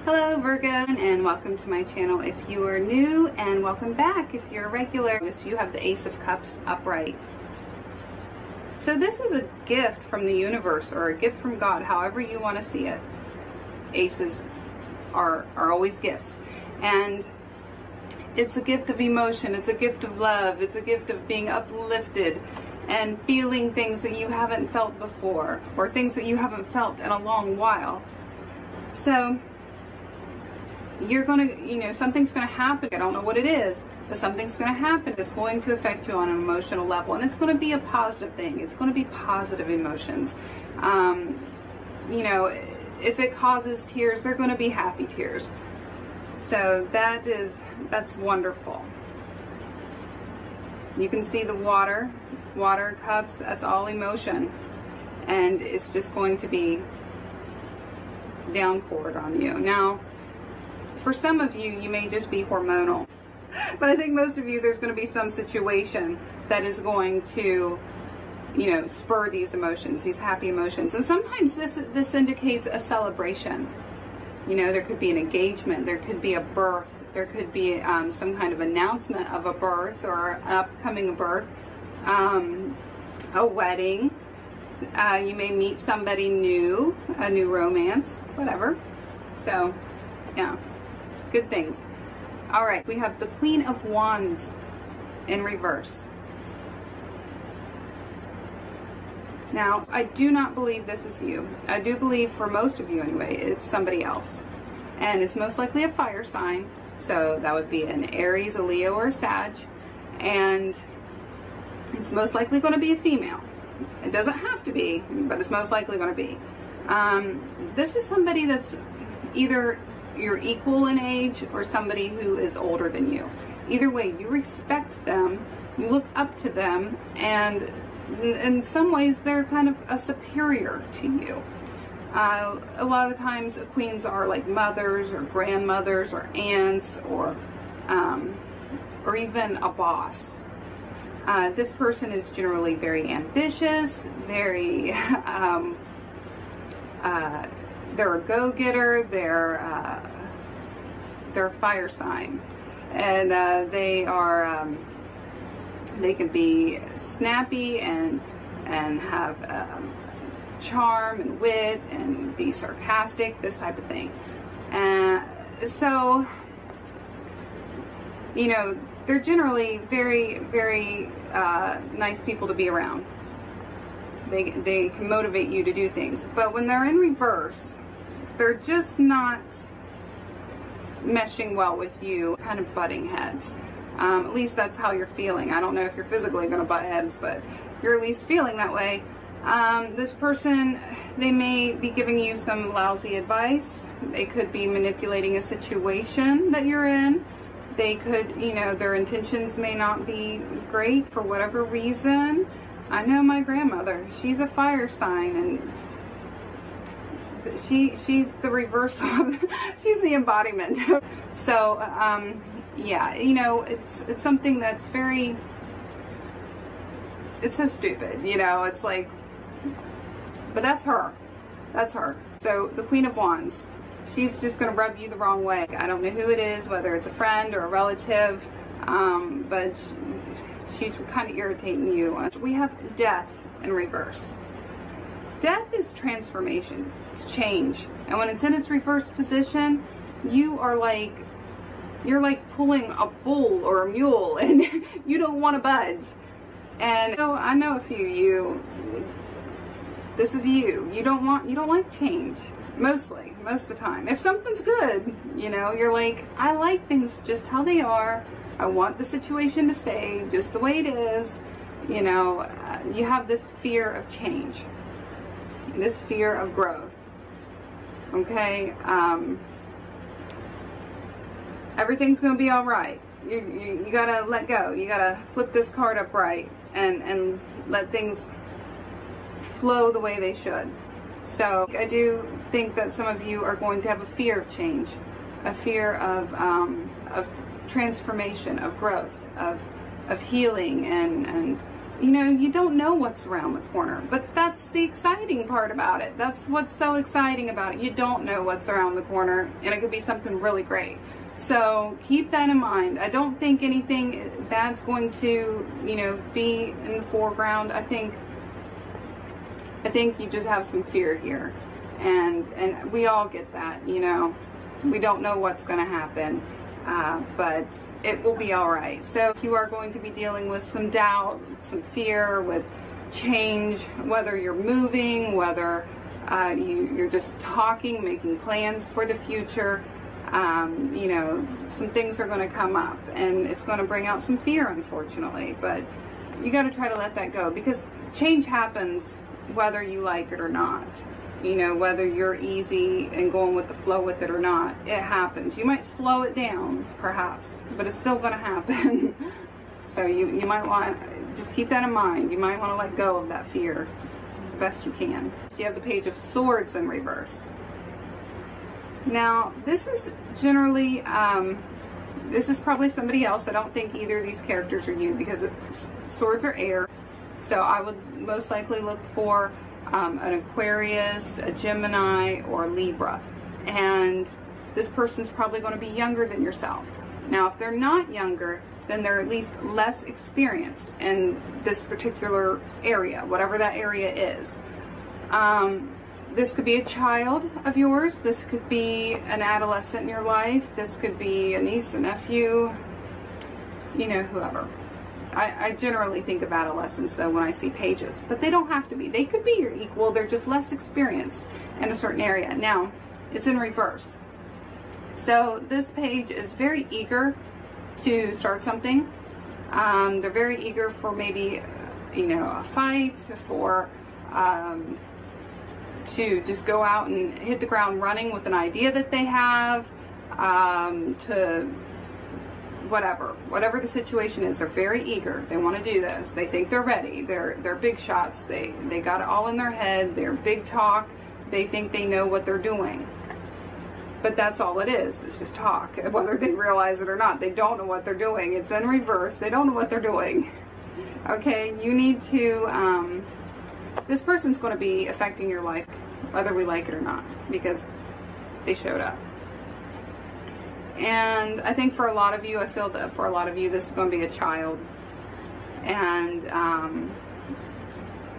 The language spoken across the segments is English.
Hello Virgo, and welcome to my channel if you are new, and welcome back if you're a regular. So you have the Ace of Cups upright. So this is a gift from the universe, or a gift from God, however you want to see it. Aces are always gifts, and it's a gift of emotion, it's a gift of love, it's a gift of being uplifted and feeling things that you haven't felt before, or things that you haven't felt in a long while. So you're gonna, something's gonna happen. I don't know what it is, but something's gonna happen. It's going to affect you on an emotional level, and it's gonna be a positive thing. It's gonna be positive emotions. If it causes tears, they're gonna be happy tears. So that's wonderful. You can see the water cups, that's all emotion. And it's just going to be downpoured on you. Now, for some of you, you may just be hormonal. But I think most of you, there's going to be some situation that is going to, spur these emotions, these happy emotions. And sometimes this indicates a celebration. There could be an engagement, there could be a birth, there could be some kind of announcement of a birth or an upcoming birth, a wedding. You may meet somebody new, a new romance, whatever. So, yeah. Good things. All right, we have the Queen of Wands in reverse. Now, I do not believe this is you. I do believe, for most of you anyway, it's somebody else. And it's most likely a fire sign. So that would be an Aries, a Leo, or a Sag. And it's most likely going to be a female. It doesn't have to be, but it's most likely going to be. This is somebody that's either you're equal in age or somebody who is older than you. Either way, you respect them, you look up to them, and in some ways they're kind of a superior to you. A lot of the times queens are like mothers or grandmothers or aunts or even a boss. This person is generally very ambitious, very they're a go-getter, they're a fire sign, and they can be snappy and have charm and wit and be sarcastic, this type of thing. So they're generally very, very nice people to be around. They can motivate you to do things. But when they're in reverse, they're just not meshing well with you, kind of butting heads. At least that's how you're feeling. I don't know if you're physically going to butt heads, but you're at least feeling that way. This person, they may be giving you some lousy advice. They could be manipulating a situation that you're in. They could, their intentions may not be great for whatever reason. I know my grandmother, she's a fire sign, and she's the reverse of, she's the embodiment. So, yeah, it's something that's very, it's so stupid, it's like, but that's her. So the Queen of Wands, she's just going to rub you the wrong way. I don't know who it is, whether it's a friend or a relative, but she's kind of irritating you. We have Death in reverse. Death is transformation. It's change. And when it's in its reverse position, you're like pulling a bull or a mule, and you don't want to budge. And so I know a few of you, this is you. You don't like change. Most of the time. If something's good, you're like, I like things just how they are. I want the situation to stay just the way it is. You have this fear of change, this fear of growth. Okay, everything's gonna be all right. You gotta let go. You gotta flip this card upright and let things flow the way they should. So I do think that some of you are going to have a fear of change, a fear of transformation, of growth, of healing, and you know, you don't know what's around the corner, but that's the exciting part about it. That's what's so exciting about it. You don't know what's around the corner, and it could be something really great. So keep that in mind. I don't think anything bad's going to, you know, be in the foreground. I think you just have some fear here, and we all get that, you know. We don't know what's going to happen, but it will be all right. So if you are going to be dealing with some doubt, some fear with change, whether you're moving, whether you're just talking, making plans for the future, you know, some things are going to come up, and it's going to bring out some fear, unfortunately. But you got to try to let that go, because change happens whether you like it or not. You know, whether you're easy and going with the flow with it or not, it happens. You might slow it down, perhaps, but it's still going to happen. So you might want, just keep that in mind. You might want to let go of that fear the best you can. So you have the Page of Swords in reverse. Now, this is generally, this is probably somebody else. I don't think either of these characters are you, because swords are air. So I would most likely look for an Aquarius, a Gemini, or Libra. And this person's probably going to be younger than yourself. Now, if they're not younger, then they're at least less experienced in this particular area, whatever that area is. This could be a child of yours. This could be an adolescent in your life. This could be a niece, a nephew, you know, whoever. I generally think of adolescents, though, when I see pages, but they don't have to be. They could be your equal. They're just less experienced in a certain area. Now, it's in reverse. So this page is very eager to start something. They're very eager for maybe, you know, a fight, for to just go out and hit the ground running with an idea that they have, to whatever the situation is. They're very eager. They want to do this. They think they're ready. They're big shots. They got it all in their head. They're big talk. They think they know what they're doing. But that's all it is. It's just talk. Whether they realize it or not, they don't know what they're doing. It's in reverse. They don't know what they're doing. Okay, you need to, this person's going to be affecting your life, whether we like it or not, because they showed up. And I think for a lot of you, I feel that for a lot of you, this is going to be a child. And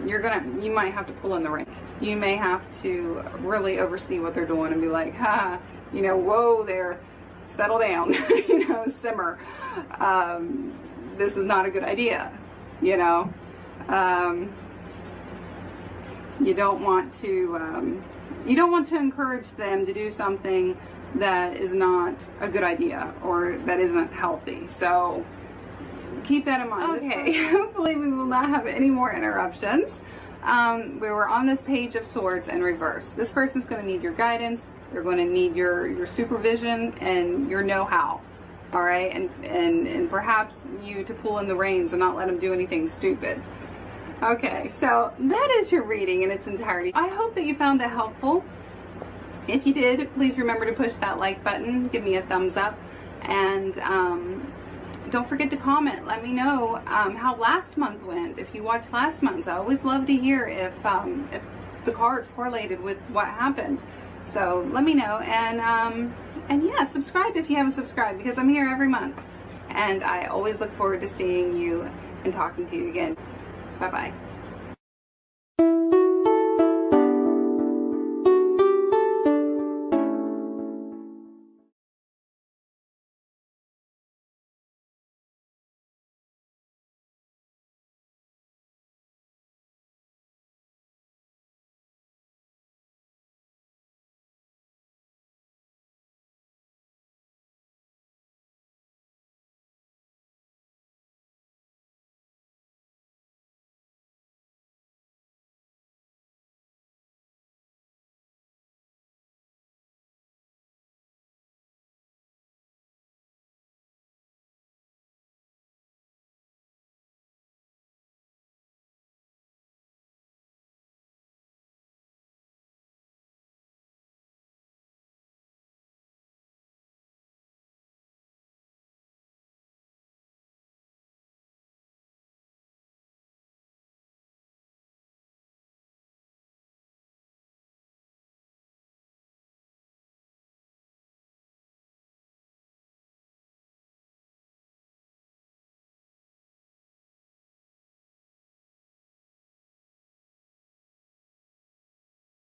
you might have to pull in the rank. You may have to really oversee what they're doing and be like, ha, you know, whoa there, settle down, you know, simmer. This is not a good idea, you know. You don't want to encourage them to do something that is not a good idea or that isn't healthy. So keep that in mind. Okay, hopefully we will not have any more interruptions. We were on this Page of Swords in reverse. This person's going to need your guidance. They're going to need your supervision and your know-how. All right, and perhaps you to pull in the reins and not let them do anything stupid. Okay, so that is your reading in its entirety. I hope that you found it helpful. If you did, please remember to push that like button, give me a thumbs up, and don't forget to comment. Let me know how last month went. If you watched last month's, I always love to hear if the cards correlated with what happened. So let me know, and yeah, subscribe if you haven't subscribed, because I'm here every month, and I always look forward to seeing you and talking to you again. Bye-bye.